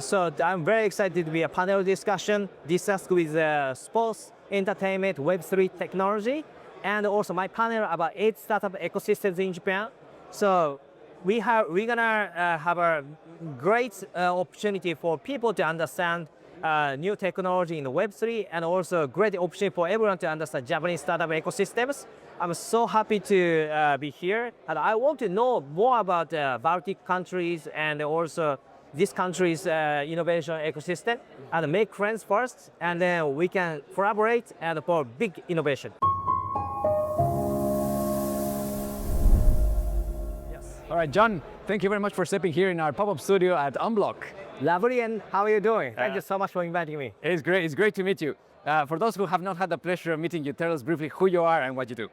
So I'm very excited to be a panel discussion, discuss with sports, entertainment, Web3 technology, and also my panel about 8 startup ecosystems in Japan. So we're gonna have a great opportunity for people to understand new technology in the Web3, and also a great opportunity for everyone to understand Japanese startup ecosystems. I'm so happy to be here, and I want to know more about Baltic countries and also this country's innovation ecosystem, and make friends first, and then we can collaborate and for big innovation. All right, John, thank you very much for stepping here in our pop-up studio at Unblock. Lovely, and how are you doing? Thank you so much for inviting me. It's great to meet you. For those who have not had the pleasure of meeting you, tell us briefly who you are and what you do.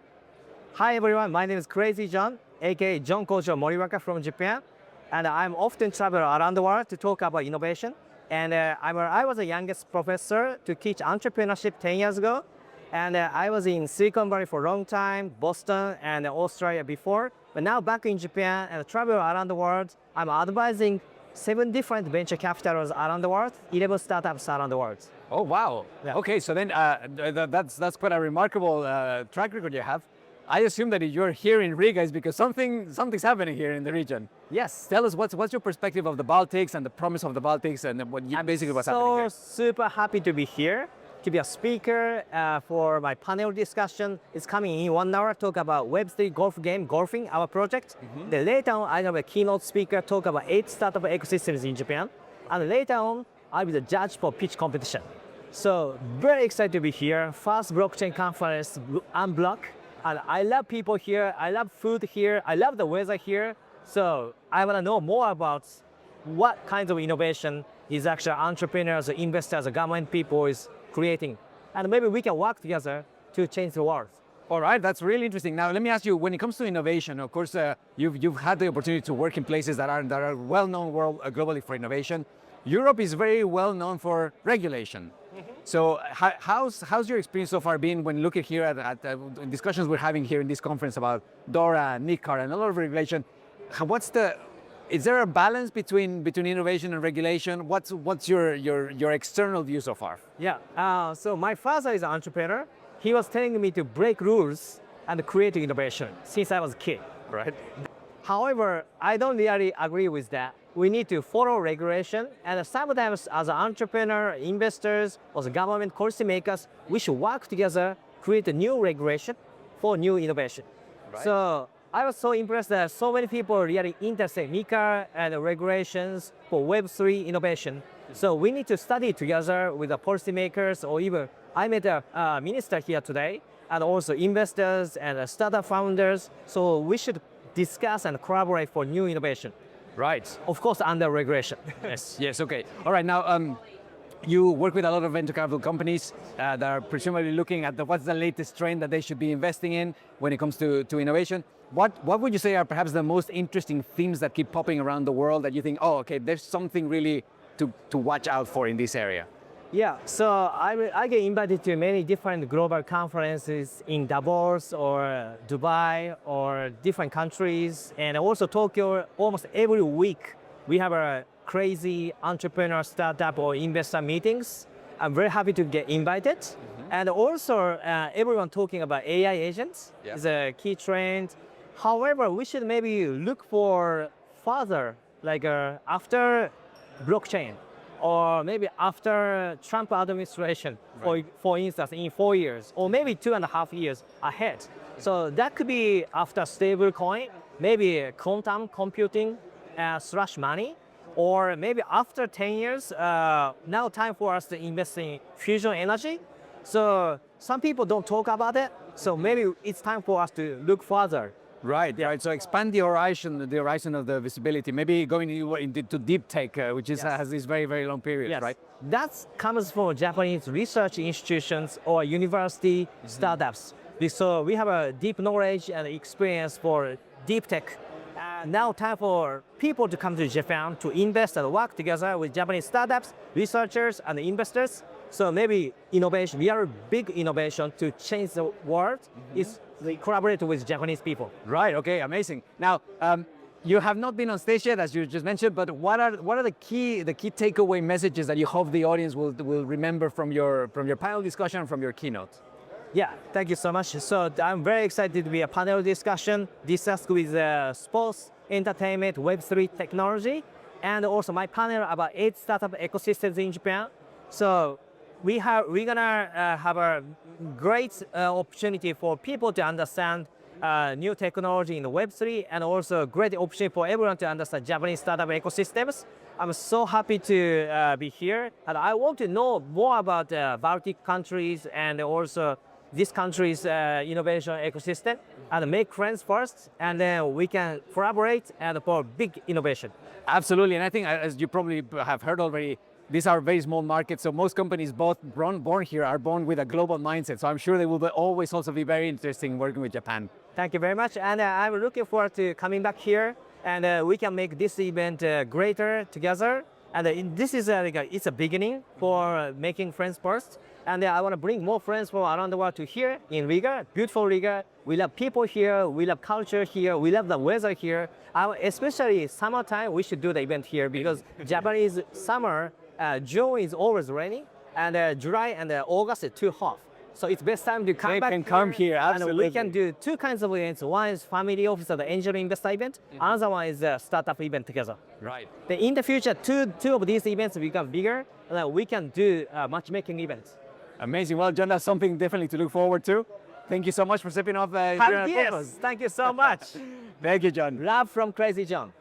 Hi everyone, my name is Crazy John, aka John Kojiro Moriwaka from Japan. And I'm often travel around the world to talk about innovation. And I was the youngest professor to teach entrepreneurship 10 years ago. And I was in Silicon Valley for a long time, Boston and Australia before. But now back in Japan and travel around the world, I'm advising 7 different venture capitals around the world, 11 startups around the world. Oh, wow. Yeah. Okay, so then that's quite a remarkable track record you have. I assume that if you're here in Riga is because something's happening here in the region. Yes. Tell us what's your perspective of the Baltics and the promise of the Baltics, and basically what's happening here. Super happy to be here, to be a speaker for my panel discussion. It's coming in 1 hour, talk about Web3 golf game, golfing, our project. Then later on, I have a keynote speaker, talk about 8 startup ecosystems in Japan. And later on, I'll be the judge for pitch competition. So very excited to be here. First blockchain conference, Unblock. And I love people here, I love food here, I love the weather here. So I want to know more about what kinds of innovation is actually entrepreneurs, investors, government people is creating. And maybe we can work together to change the world. All right, that's really interesting. Now, let me ask you, when it comes to innovation, of course, you've had the opportunity to work in places that are well-known globally for innovation. Europe is very well known for regulation. So how's your experience so far been when looking here at discussions we're having here in this conference about DORA, NICAR, and a lot of regulation? Is there a balance between innovation and regulation? What's your external view so far? Yeah, so my father is an entrepreneur. He was telling me to break rules and create innovation since I was a kid. Right. However, I don't really agree with that. We need to follow regulation, and sometimes as an entrepreneur, investors, or the government policymakers, we should work together, create a new regulation for new innovation. Right. So I was so impressed that so many people really interested in MiCA and regulations for Web3 innovation. So we need to study together with the policymakers, or even I met a minister here today, and also investors and startup founders. So we should discuss and collaborate for new innovation. Right. Of course, under regulation. Yes, okay. All right, now, you work with a lot of venture capital companies that are presumably looking at what's the latest trend that they should be investing in when it comes to innovation. What would you say are perhaps the most interesting themes that keep popping around the world that you think, oh, okay, there's something really to watch out for in this area? Yeah, so I get invited to many different global conferences in Davos or Dubai or different countries, and also Tokyo. Almost every week we have a crazy entrepreneur, startup, or investor meetings. I'm very happy to get invited. And also everyone talking about AI agents is a key trend. However, we should maybe look for further, like after blockchain, or maybe after Trump administration, for instance, in 4 years, or maybe 2.5 years ahead. So that could be after stable coin, maybe quantum computing / money, or maybe after 10 years, now time for us to invest in fusion energy. So some people don't talk about it, so maybe it's time for us to look further. Right, right. So expand the horizon of the visibility. Maybe going into deep tech, which has this very, very long period, right? That comes from Japanese research institutions or university startups. So we have a deep knowledge and experience for deep tech. Now time for people to come to Japan to invest and work together with Japanese startups, researchers, and investors. So maybe innovation, we are a big innovation to change the world is we collaborate with Japanese people. Right, okay, amazing. Now, You have not been on stage yet, as you just mentioned, but what are the key takeaway messages that you hope the audience will remember from your panel discussion, from your keynote? Yeah, thank you so much. So I'm very excited to be a panel discussion discussed with sports, entertainment, Web3 technology, and also my panel about 8 startup ecosystems in Japan. So we're gonna have a great opportunity for people to understand new technology in the Web3, and also a great opportunity for everyone to understand Japanese startup ecosystems. I'm so happy to be here, and I want to know more about Baltic countries and also this country's innovation ecosystem, and make friends first, and then we can collaborate and for big innovation. Absolutely, and I think, as you probably have heard already, these are very small markets, so most companies born here are born with a global mindset. So I'm sure they will always also be very interested in working with Japan. Thank you very much, and I'm looking forward to coming back here, and we can make this event greater together. And this is it's a beginning for making friends first. And I want to bring more friends from around the world to here in Riga, beautiful Riga. We love people here, we love culture here, we love the weather here. Especially summertime, we should do the event here because Japanese summer, June is always rainy, and July and August is too hot. So it's best time to come back. They can come here, absolutely. And we can do 2 kinds of events. One is family office, the angel investor event. Another one is a startup event together. Right. In the future, two of these events become bigger, and we can do matchmaking events. Amazing. Well, John, that's something definitely to look forward to. Thank you so much for stepping off. Yes, thank you so much. Thank you, John. Love from Crazy John.